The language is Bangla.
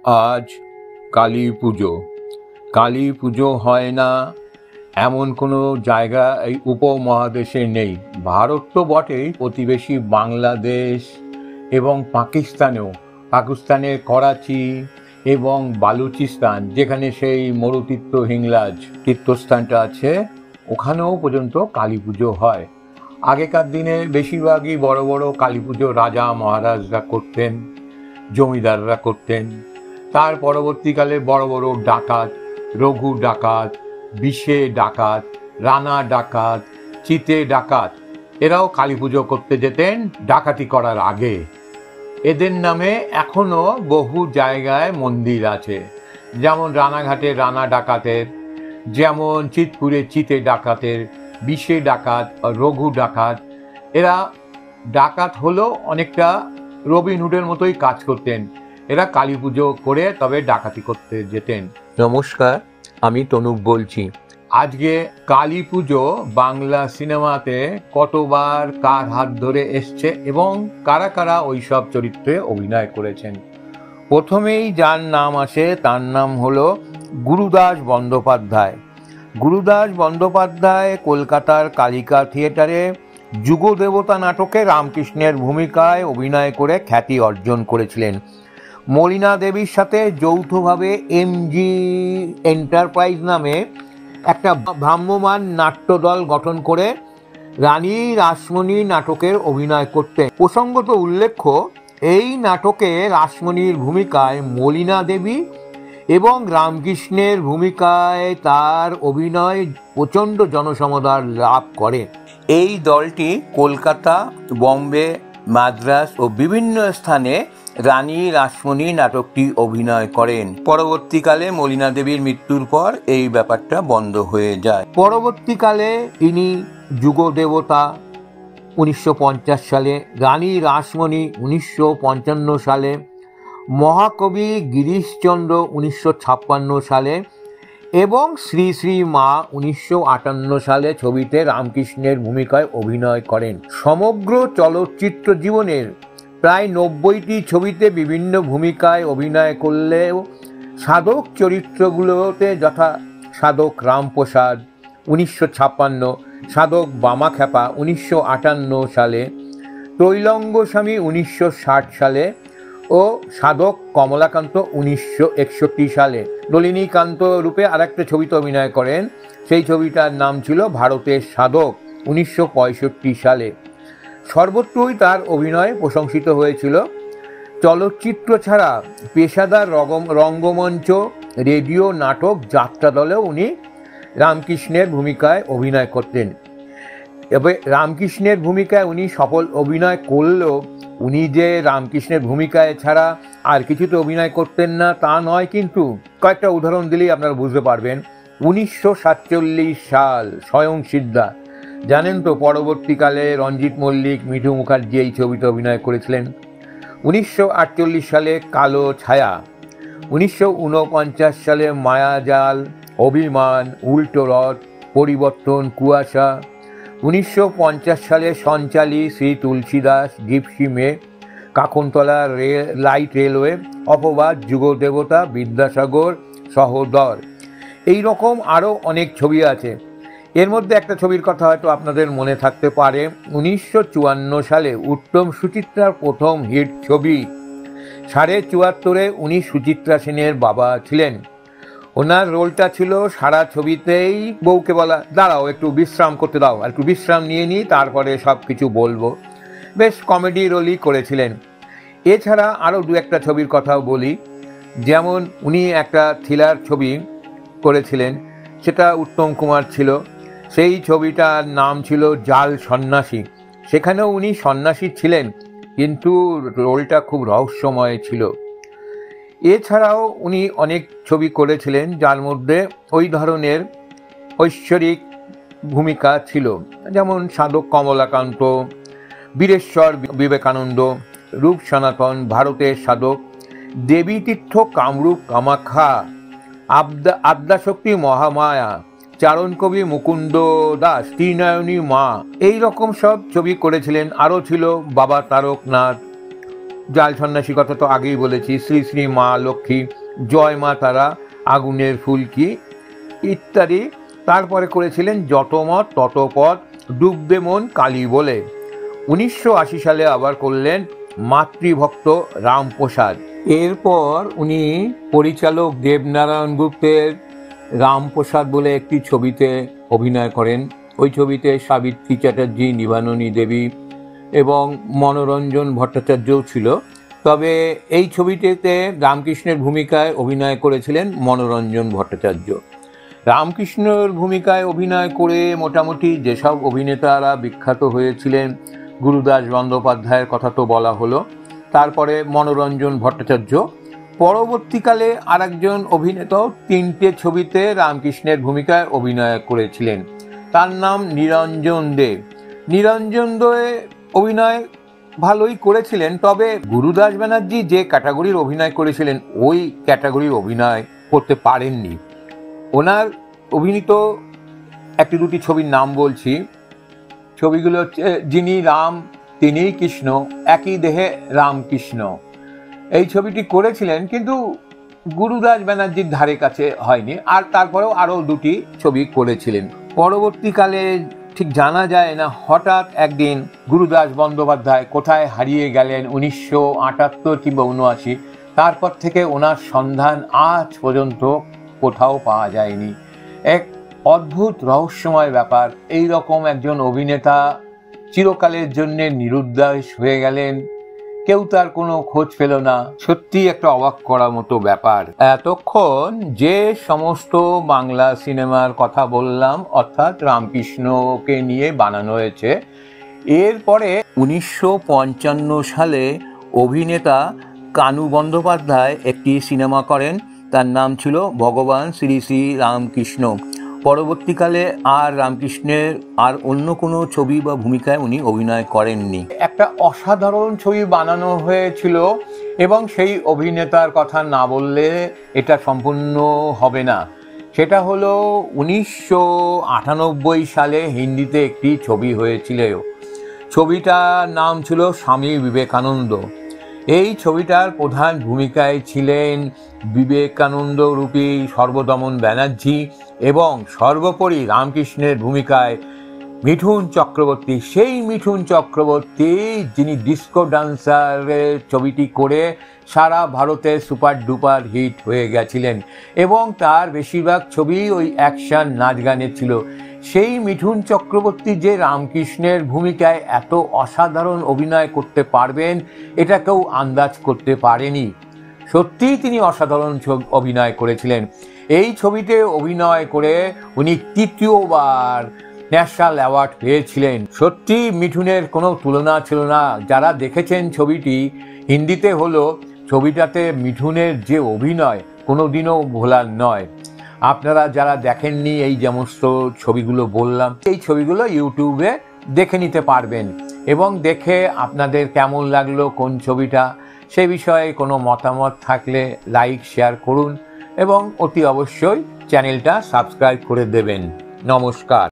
আজ কালী পুজো। কালী পুজো হয় না এমন কোনো জায়গা এই উপমহাদেশে নেই। ভারত তো বটেই, প্রতিবেশী বাংলাদেশ এবং পাকিস্তানের করাচি এবং বালুচিস্তান, যেখানে সেই মরুতীর্থ হিংলাজ তীর্থস্থানটা আছে, ওখানেও পর্যন্ত কালী পুজো হয়। আগেকার দিনে বেশিরভাগই বড় বড় কালী পুজো রাজা মহারাজরা করতেন, জমিদাররা করতেন। তার পরবর্তীকালে বড় বড় ডাকাত, রঘু ডাকাত, বিষে ডাকাত, রানা ডাকাত, চিতে ডাকাত, এরাও কালী পুজো করতে যেতেন ডাকাতি করার আগে। এদের নামে এখনো বহু জায়গায় মন্দির আছে, যেমন রানাঘাটে রানা ডাকাতের, যেমন চিতপুরে চিতে ডাকাতের, বিষে ডাকাত, রঘু ডাকাত। এরা ডাকাত হলো অনেকটা রবিনহুডের মতোই কাজ করতেন। এরা কালী পুজো করে তবে ডাকাতি করতে যেতেন। নমস্কার, আমি তনুপ বলছি। আজকে কালী পুজো বাংলা সিনেমাতে কতবার কার হাত ধরে এসছে এবং কারা কারা ওইসব চরিত্রে অভিনয় করেছেন। প্রথমেই যার নাম আসে তার নাম হলো গুরুদাস বন্দ্যোপাধ্যায়। গুরুদাস বন্দ্যোপাধ্যায় কলকাতার কালিকা থিয়েটারে যুগদেবতা নাটকে রামকৃষ্ণের ভূমিকায় অভিনয় করে খ্যাতি অর্জন করেছিলেন। মলিনা দেবীর সাথে যৌথভাবে এমজি এন্টারপ্রাইজ নামে একটা ভ্রাম্যমাণ নাট্যদল গঠন করে রানী রাসমণি নাটকের অভিনয় করতেন। প্রসঙ্গত উল্লেখ্য, এই নাটকে রাসমণির ভূমিকায় মলিনা দেবী এবং রামকৃষ্ণের ভূমিকায় তার অভিনয় প্রচণ্ড জনসমুদায় লাভ করে। এই দলটি কলকাতা, বম্বে, মাদ্রাস ও বিভিন্ন স্থানে রানী রাসমণি নাটকটি অভিনয় করেন। পরবর্তীকালে মলিনা দেবীর মৃত্যুর পর এই ব্যাপারটা বন্ধ হয়ে যায়। পরবর্তীকালে ইনি যুগদেবতা 1950 সালে, রানী রাসমণি 1955 সালে, মহাকবি গিরিশচন্দ্র 1956 সালে এবং শ্রী শ্রী মা 1958 সালে ছবিতে রামকৃষ্ণের ভূমিকায় অভিনয় করেন। সমগ্র চলচ্চিত্র জীবনের প্রায় 90টি ছবিতে বিভিন্ন ভূমিকায় অভিনয় করলেও সাধক চরিত্রগুলোতে যথা সাধক রামপ্রসাদ 1956, সাধক বামাখ্যাপা 1958 সালে, তৈলঙ্গ স্বামী 1960 সালে ও সাধক কমলাকান্ত 1961 সালে। নলিনীকান্ত রূপে আরেকটা ছবিতে অভিনয় করেন, সেই ছবিটার নাম ছিল ভারতের সাধক 1965 সালে। সর্বত্রই তার অভিনয় প্রশংসিত হয়েছিল। চলচ্চিত্র ছাড়া পেশাদার রঙ্গমঞ্চ, রেডিও, নাটক, যাত্রা দলেও উনি রামকৃষ্ণের ভূমিকায় অভিনয় করতেন। তবে রামকৃষ্ণের ভূমিকায় উনি সফল অভিনয় করলেও উনি যে রামকৃষ্ণের ভূমিকায় ছাড়া আর কিছুতে অভিনয় করতেন না তা নয়, কিন্তু কয়েকটা উদাহরণ দিলেই আপনারা বুঝতে পারবেন। 1947 সাল, স্বয়ং সিদ্ধা, জানেন তো, পরবর্তীকালে রঞ্জিত মল্লিক, মিঠু মুখার্জি এই ছবিতে অভিনয় করেছিলেন। 1948 সালে কালো ছায়া, 1949 সালে মায়াজাল, অভিমান, উল্টো রথ, পরিবর্তন, কুয়াশা, 1950 সালে সঞ্চালী, শ্রী তুলসীদাস, জিপসি মেয়ে, কাকনতলা লাইট রেলওয়ে, অপবাদ, যুগদেবতা, বিদ্যাসাগর, সহোদর, এই রকম আরও অনেক ছবি আছে। এর মধ্যে একটা ছবির কথা হয়তো আপনাদের মনে থাকতে পারে। 1954 সালে উত্তম সুচিত্রার প্রথম হিট ছবি 74.5-এ উনি সুচিত্রা সেনের বাবা ছিলেন। ওনার রোলটা ছিল সারা ছবিতেই বউকে বলা, দাঁড়াও একটু বিশ্রাম করতে দাও, আর একটু বিশ্রাম নিয়ে নিই, তারপরে সব কিছু বলবো। বেশ কমেডি রোলই করেছিলেন। এছাড়া আরও দু একটা ছবির কথাও বলি, যেমন উনি একটা থ্রিলার ছবি করেছিলেন, সেটা উত্তম কুমার ছিল। সেই ছবিটার নাম ছিল জাল সন্ন্যাসী। সেখানেও উনি সন্ন্যাসী ছিলেন, কিন্তু রোলটা খুব রহস্যময় ছিল। এছাড়াও উনি অনেক ছবি করেছিলেন যার মধ্যে ওই ধরনের ঐশ্বরিক ভূমিকা ছিল, যেমন সাধক কমলাকান্ত, বীরেশ্বর বিবেকানন্দ, রূপ সনাতন, ভারতের সাধক, দেবীতীর্থ, কামরূপ কামাখ্যা, আদ্যাশক্তি মহামায়া, চারণকবি মুকুন্দ দাস, ত্রিনয়নী মা, এই রকম সব ছবি করেছিলেন। আরও ছিল বাবা তারকনাথ, জাল সন্ন্যাসী কথা তো আগেই বলেছি, শ্রী শ্রী মা লক্ষ্মী, জয় মা তারা, আগুনের ফুলকি ইত্যাদি। তারপরে করেছিলেন যতমত ততপথ, ডুববে মন কালী বলে। 1980 সালে আবার করলেন মাতৃভক্ত রামপ্রসাদ। এরপর উনি পরিচালক দেবনারায়ণ গুপ্তের রামপ্রসাদ বলে একটি ছবিতে অভিনয় করেন। ওই ছবিতে সাবিত্রী চ্যাটার্জি, নিবাননী দেবী এবং মনোরঞ্জন ভট্টাচার্যও ছিল। তবে এই ছবিটিতে রামকৃষ্ণের ভূমিকায় অভিনয় করেছিলেন মনোরঞ্জন ভট্টাচার্য। রামকৃষ্ণের ভূমিকায় অভিনয় করে মোটামুটি যেসব অভিনেতারা বিখ্যাত হয়েছিলেন, গুরুদাস বন্দ্যোপাধ্যায়ের কথা তো বলা হলো, তারপরে মনোরঞ্জন ভট্টাচার্য। পরবর্তীকালে আরেকজন অভিনেতাও 3টে ছবিতে রামকৃষ্ণের ভূমিকায় অভিনয় করেছিলেন, তার নাম নিরঞ্জন দে। নিরঞ্জন দে অভিনয় ভালোই করেছিলেন, তবে গুরুদাস ব্যানার্জি যে ক্যাটাগরির অভিনয় করেছিলেন ওই ক্যাটাগরির অভিনয় করতে পারেননি। ওনার অভিনীত 1-2টি ছবির নাম বলছি। ছবিগুলো হচ্ছে যিনি রাম তিনিই কৃষ্ণ, একই দেহে রামকৃষ্ণ। এই ছবিটি করেছিলেন কিন্তু গুরুদাস ব্যানার্জির ধারে কাছে হয়নি। আর তারপরেও আরও 2টি ছবি করেছিলেন। পরবর্তীকালে ঠিক জানা যায় না, হঠাৎ একদিন গুরুদাস বন্দ্যোপাধ্যায় কোথায় হারিয়ে গেলেন 1978 কিংবা 79। তারপর থেকে ওনার সন্ধান আজ পর্যন্ত কোথাও পাওয়া যায়নি। এক অদ্ভুত রহস্যময় ব্যাপার। এই রকম একজন অভিনেতা চিরকালের জন্য নিরুদ্দেশ হয়ে গেলেন, কেউ তার কোনো খোঁজ পেল না। সত্যি একটা অবাক করার মতো ব্যাপার। এতক্ষণ যে সমস্ত বাংলা সিনেমার কথা বললাম, অর্থাৎ রামকৃষ্ণকে নিয়ে বানানো হয়েছে, এরপরে 1955 সালে অভিনেতা কানু বন্দ্যোপাধ্যায় একটি সিনেমা করেন, তার নাম ছিল ভগবান শ্রী শ্রী রামকৃষ্ণ। পরবর্তীকালে আর রামকৃষ্ণের আর অন্য কোনো ছবি বা ভূমিকায় উনি অভিনয় করেননি। একটা অসাধারণ ছবি বানানো হয়েছিল এবং সেই অভিনেতার কথা না বললে এটা সম্পূর্ণ হবে না। সেটা হলো 1998 সালে হিন্দিতে একটি ছবি হয়েছিল। ছবিটার নাম ছিল স্বামী বিবেকানন্দ। এই ছবিটার প্রধান ভূমিকায় ছিলেন বিবেকানন্দ রূপী সর্বদমন ব্যানার্জি এবং সর্বোপরি রামকৃষ্ণের ভূমিকায় মিঠুন চক্রবর্তী। সেই মিঠুন চক্রবর্তী যিনি ডিস্কো ডান্সারের ছবিটি করে সারা ভারতে সুপার ডুপার হিট হয়ে গেছিলেন এবং তার বেশিরভাগ ছবি ওই অ্যাকশন নাচ গানের ছিল। সেই মিঠুন চক্রবর্তী যে রামকৃষ্ণের ভূমিকায় এত অসাধারণ অভিনয় করতে পারবেন এটা কেউ আন্দাজ করতে পারেনি। সত্যিই তিনি অসাধারণ অভিনয় করেছিলেন। এই ছবিতে অভিনয় করে উনি 3য়বার ন্যাশনাল অ্যাওয়ার্ড পেয়েছিলেন। সত্যি মিঠুনের কোনো তুলনা ছিল না। যারা দেখেছেন ছবিটি, হিন্দিতে হলো, ছবিটাতে মিঠুনের যে অভিনয় কোনোদিনও ভোলার নয়। আপনারা যারা দেখেননি এই সমস্ত ছবিগুলো বললাম, এই ছবিগুলো ইউটিউবে দেখে নিতে পারবেন এবং দেখে আপনাদের কেমন লাগলো কোন ছবিটা সে বিষয়ে কোনো মতামত থাকলে লাইক শেয়ার করুন এবং অতি অবশ্যই চ্যানেলটা সাবস্ক্রাইব করে দেবেন। নমস্কার।